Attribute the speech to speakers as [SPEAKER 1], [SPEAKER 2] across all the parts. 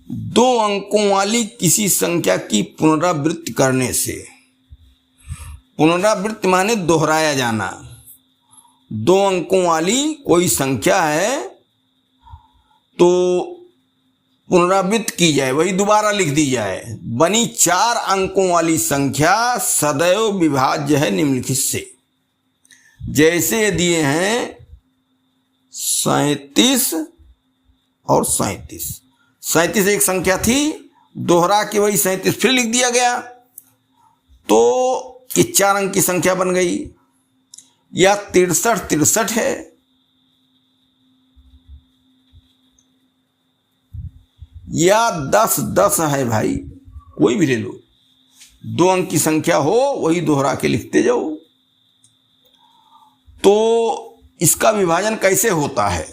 [SPEAKER 1] दो अंकों वाली किसी संख्या की पुनरावृत्ति करने से, पुनरावृत्ति माने दोहराया जाना। दो अंकों वाली कोई संख्या है तो पुनरावृत्ति की जाए, वही दोबारा लिख दी जाए, बनी 4 अंकों वाली संख्या सदैव विभाज्य है निम्नलिखित से। जैसे दिए हैं 37 और 37। 37 एक संख्या थी, दोहरा के वही 37 फिर लिख दिया गया, तो ये 4 अंक की संख्या बन गई। या 63 है, या 10 है भाई, कोई भी ले लो, 2 अंक की संख्या हो वही दोहरा के लिखते जाओ। तो इसका विभाजन कैसे होता है?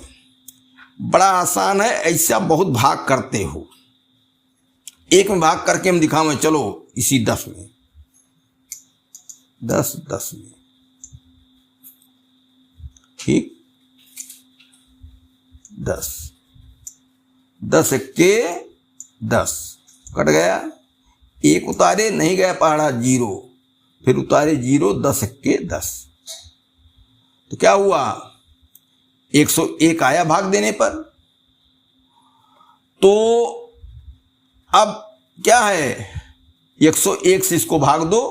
[SPEAKER 1] बड़ा आसान है, ऐसा बहुत भाग करते हो। एक में भाग करके हम दिखावें, चलो इसी 10 में, 10 में, ठीक, 10 एक्के 10 कट गया, एक उतारे नहीं गया पहाड़ा 0, फिर उतारे 0, 10 एक्के 10, तो क्या हुआ? 101 आया भाग देने पर। तो अब क्या है, 101 से इसको भाग दो,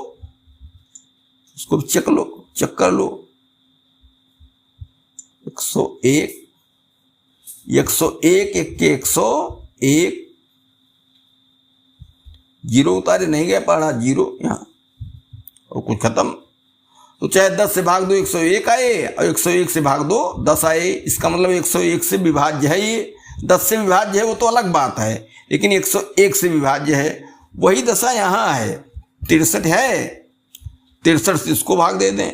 [SPEAKER 1] इसको चेक कर लो, 101 एक्के 101, 0 उतारे नहीं गया पहाड़ा 0 यहाँ, और कुछ खत्म। तो चाहे 10 से भाग दो 101 आए, और 101 से भाग दो 10 आए, इसका मतलब 101 से विभाज्य है ये। 10 से विभाज्य है वो तो अलग बात है, लेकिन 101 से विभाज्य है। वही दशा यहाँ है, 63 है, 63 से इसको भाग दे दें।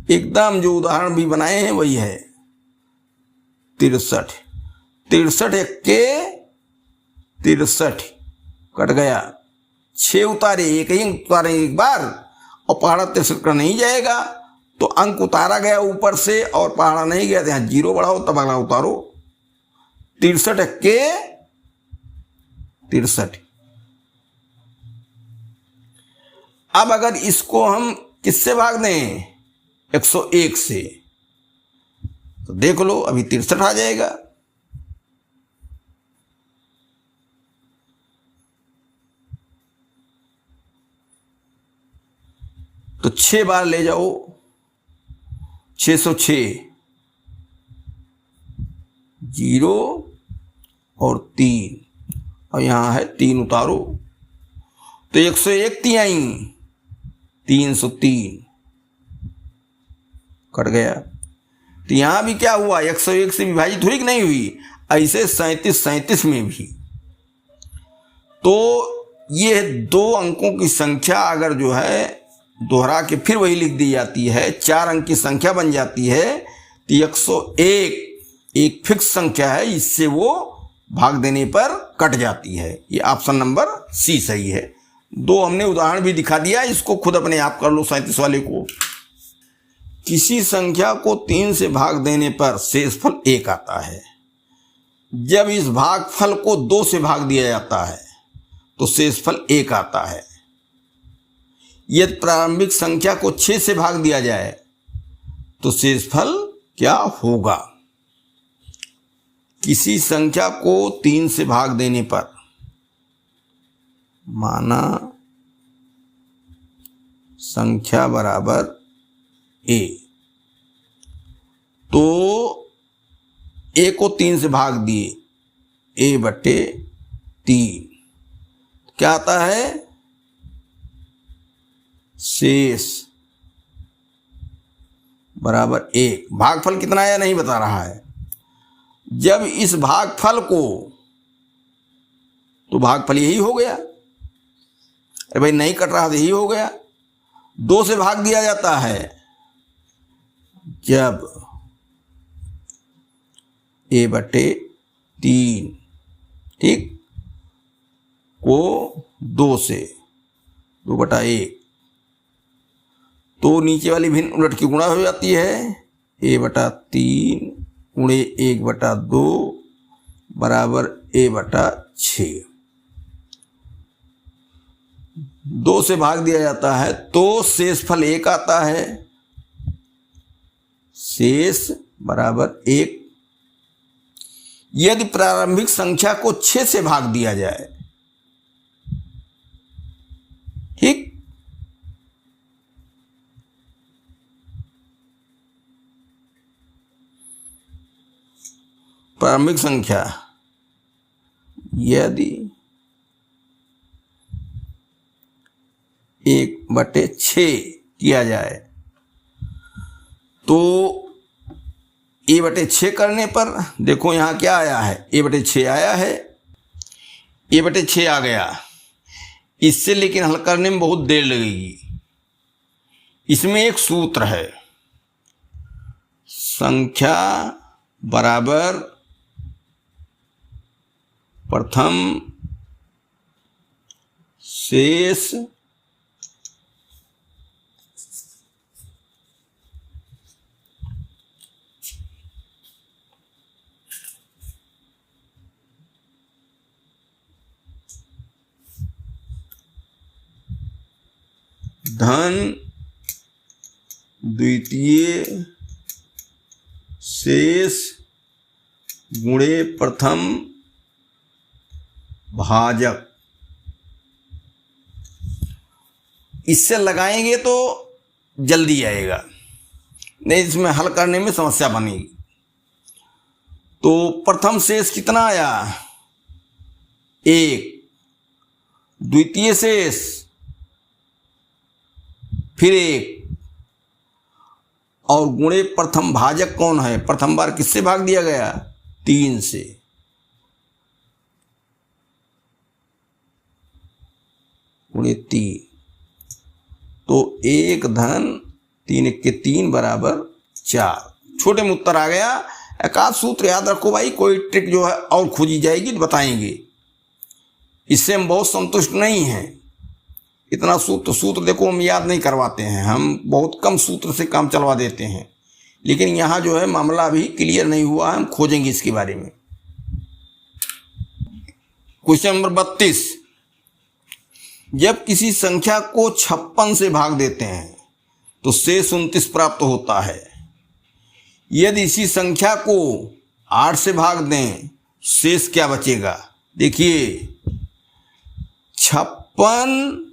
[SPEAKER 1] एकदम जो उदाहरण भी बनाए हैं वही है, 63 एक्के 63 कट गया, 6 उतारे, एक ही उतारे एक बार, और पहाड़ा 63 का नहीं जाएगा, तो अंक उतारा गया ऊपर से और पहाड़ा नहीं गया, तो यहाँ 0 बढ़ाओ तब अगला उतारो। 63 एक्के 63। अब अगर इसको हम किससे भाग दें? 101 से, तो देख लो अभी 63 आ जाएगा। तो 6 बार ले जाओ, 606, 0 और 3, और यहां है 3 उतारो, तो 101 तिहाई 303 कट गया। तो यहां भी क्या हुआ, 101 से विभाजित हुई कि नहीं हुई? ऐसे 37 में भी। तो ये 2 अंकों की संख्या अगर जो है दोहरा के फिर वही लिख दी जाती है, 4 अंक की संख्या बन जाती है, तो 101 एक फिक्स संख्या है, इससे वो भाग देने पर कट जाती है। ये ऑप्शन नंबर सी सही है। 2 हमने उदाहरण भी दिखा दिया, इसको खुद अपने आप कर लो 37 वाले को। किसी संख्या को 3 से भाग देने पर शेषफल 1 आता है। जब इस भागफल को 2 से भाग दिया जाता है तो शेषफल 1 आता है। यदि प्रारंभिक संख्या को 6 से भाग दिया जाए तो शेषफल क्या होगा? किसी संख्या को 3 से भाग देने पर, माना संख्या बराबर a, तो a को 3 से भाग दिए, a/3, क्या आता है? शेष बराबर 1। भागफल कितना आया नहीं बता रहा है। जब इस भागफल को, तो भागफल यही हो गया, अरे भाई नहीं कट रहा तो यही हो गया। 2 से भाग दिया जाता है जब a/3, ठीक, को 2 से 2/1, तो नीचे वाली भिन्न उलट की गुणा हो जाती है, a/3 × 1/2 बराबर a बटा 6। 2 से भाग दिया जाता है तो शेषफल 1 आता है। शेष बराबर 1। यदि प्रारंभिक संख्या को 6 से भाग दिया जाए, ठीक, प्रारंभिक संख्या यदि 1/6 किया जाए तो a/6 करने पर देखो यहाँ क्या आया है, a/6 आया है, a/6 आ गया। इससे लेकिन हल करने में बहुत देर लगेगी। इसमें एक सूत्र है, संख्या बराबर प्रथम शेष धन द्वितीय शेष गुणे प्रथम भाजक। इससे लगाएंगे तो जल्दी आएगा, नहीं इसमें हल करने में समस्या बनेगी। तो प्रथम शेष कितना आया, 1, द्वितीय शेष फिर 1, और गुणे प्रथम भाजक कौन है, प्रथम बार किससे भाग दिया गया, 3 से। गुणे 3, तो 1 धन 3 के 3 बराबर 4। छोटे में उत्तर आ गया। एक आध सूत्र याद रखो भाई, कोई ट्रिक जो है और खोजी जाएगी तो बताएंगे। इससे हम बहुत संतुष्ट नहीं हैं। इतना सूत्र देखो हम याद नहीं करवाते हैं, हम बहुत कम सूत्र से काम चलवा देते हैं। लेकिन यहाँ जो है मामला अभी क्लियर नहीं हुआ है, हम खोजेंगे इसके बारे में। क्वेश्चन नंबर 32, जब किसी संख्या को 56 से भाग देते हैं तो शेष 29 प्राप्त होता है। यदि इसी संख्या को 8 से भाग दें, शेष क्या बचेगा। देखिए 56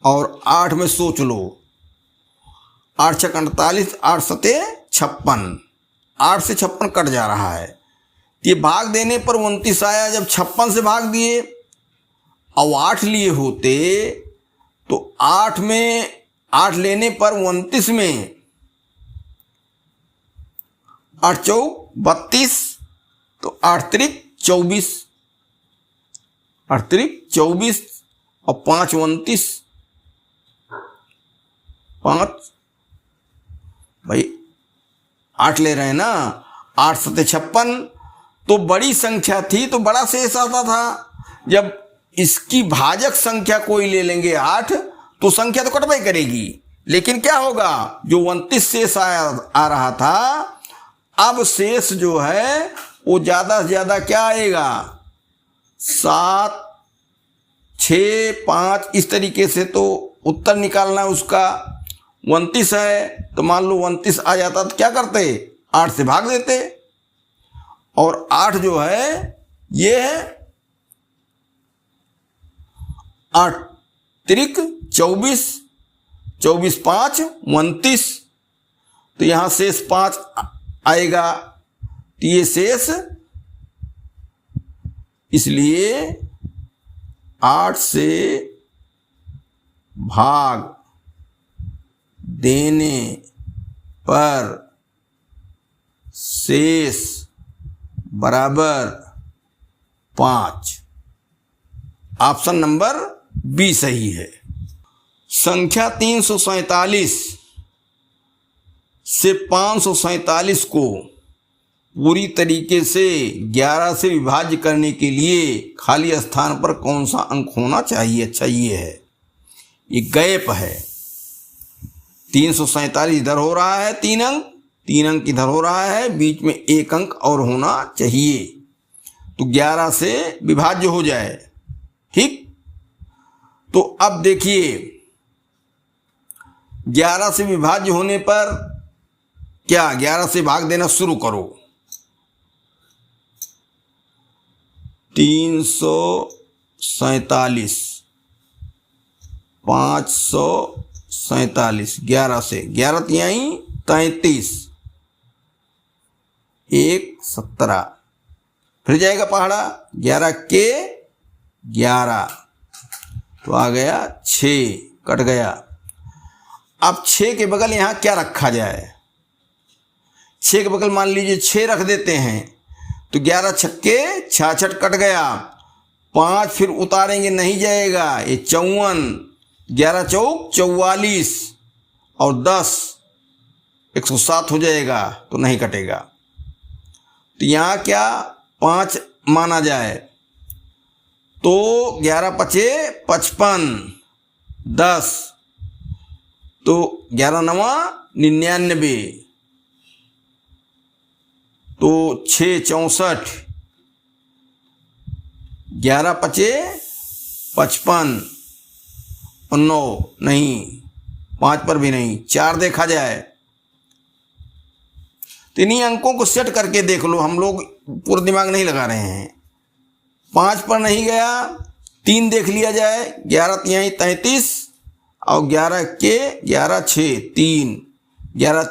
[SPEAKER 1] और 8 में सोच लो, 8 छक 48, 8 सते 56, 8 से 56 कट जा रहा है। ये भाग देने पर 29 आया। जब 56 से भाग दिए और 8 लिए होते तो 8 में 8 लेने पर 29 में 8 चौक 32, तो 8 त्रिक 24, 8 त्रिक 24 और 5 29, 5 भाई 8 ले रहे हैं ना, 8 सते 56, तो बड़ी संख्या थी तो बड़ा शेष आता था। जब इसकी भाजक संख्या कोई ले लेंगे 8, तो संख्या तो कटवाई करेगी, लेकिन क्या होगा, जो 29 शेष आ रहा था, अब शेष जो है वो ज्यादा से ज्यादा क्या आएगा, 7, 6, 5, इस तरीके से। तो उत्तर निकालना है उसका। 29 है तो मान लो 29 आ जाता तो क्या करते, 8 से भाग देते। और 8 जो है ये है 8 त्रिक 24, 24 5 29, तो यहां शेष 5 आएगा। तो ये शेष, इसलिए 8 से भाग देने पर शेष बराबर 5। ऑप्शन नंबर बी सही है। संख्या 347 से 547 को पूरी तरीके से 11 से विभाज्य करने के लिए खाली स्थान पर कौन सा अंक होना चाहिए। अच्छा ये है, ये गैप है। 347 इधर हो रहा है 3 अंक, 3 अंक इधर हो रहा है, बीच में 1 अंक और होना चाहिए। तो 11 से विभाज्य हो जाए। ठीक, तो अब देखिए 11 से विभाज्य होने पर क्या 11 से भाग देना शुरू करो। 347, 547, 11 से 11 तिहाई 33, 1 17, फिर जाएगा पहाड़ा 11 के 11, तो आ गया 6, कट गया। अब 6 के बगल यहाँ क्या रखा जाए? 6 के बगल मान लीजिए 6 रख देते हैं, तो 11 छक्के 66, कट गया। 5 फिर उतारेंगे, नहीं जाएगा, ये 54, 11 चौक 44 और 10 107 हो जाएगा, तो नहीं कटेगा। तो यहाँ क्या 5 माना जाए, तो 11 पचे 55, 10, तो 11 नवा 99, तो 6 64, 11 पचे 55 और 9 नहीं, 5 पर भी नहीं, 4 देखा जाए। तो इन्हीं अंकों को सेट करके देख लो, हम लोग पूरा दिमाग नहीं लगा रहे हैं। 5 पर नहीं गया, 3 देख लिया जाए, 11 तिहाई 33 और 11 के 11 6 3, 11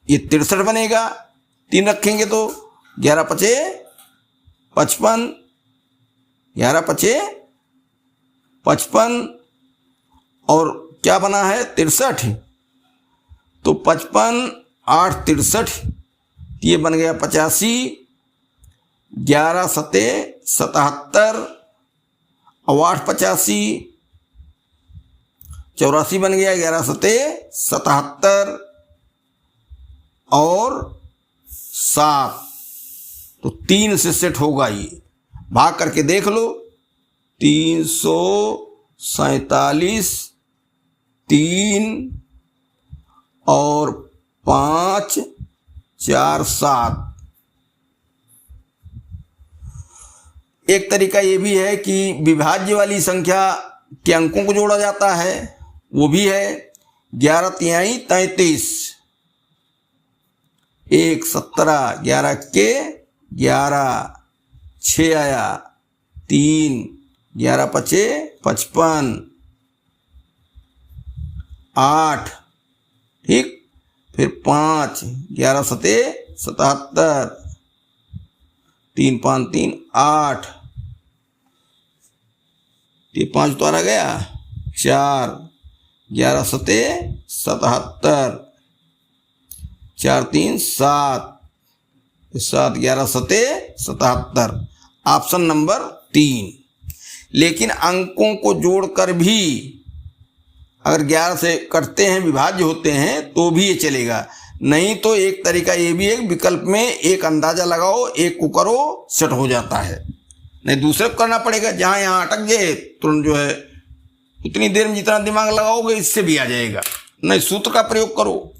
[SPEAKER 1] ये 63 बनेगा। 3 रखेंगे तो 11 पचे 55, 11 पचे 55 और क्या बना है 63, तो 55 8 63, ये बन गया 85, 11 सते 77 और 8 85, 84 बन गया, 11 सते 77 और 7, तो 3 से सेट होगा। ये भाग करके देख लो, 347, 3 और 5 4 7। एक तरीका ये भी है कि विभाज्य वाली संख्या के अंकों को जोड़ा जाता है, वो भी है 11 तिहाई 33, 1 17, 11 के 11, 6 आया, 3, 11 पचे 55, 8, ठीक, फिर 5, 11 सते 77, 3 5 3 8, ये 5 उतारा गया, 4, 11 सते 77, 4 3 7, 7 11 सते 77, ऑप्शन नंबर 3। लेकिन अंकों को जोड़कर भी अगर 11 से कटते हैं, विभाज्य होते हैं, तो भी ये चलेगा। नहीं तो एक तरीका ये भी है, विकल्प में एक अंदाजा लगाओ, एक को करो, सेट हो जाता है। नहीं दूसरे को करना पड़ेगा, जहाँ यहाँ अटक जाए तुरंत जो है उतनी देर में जितना दिमाग लगाओगे इससे भी आ जाएगा। नहीं सूत्र का प्रयोग करो।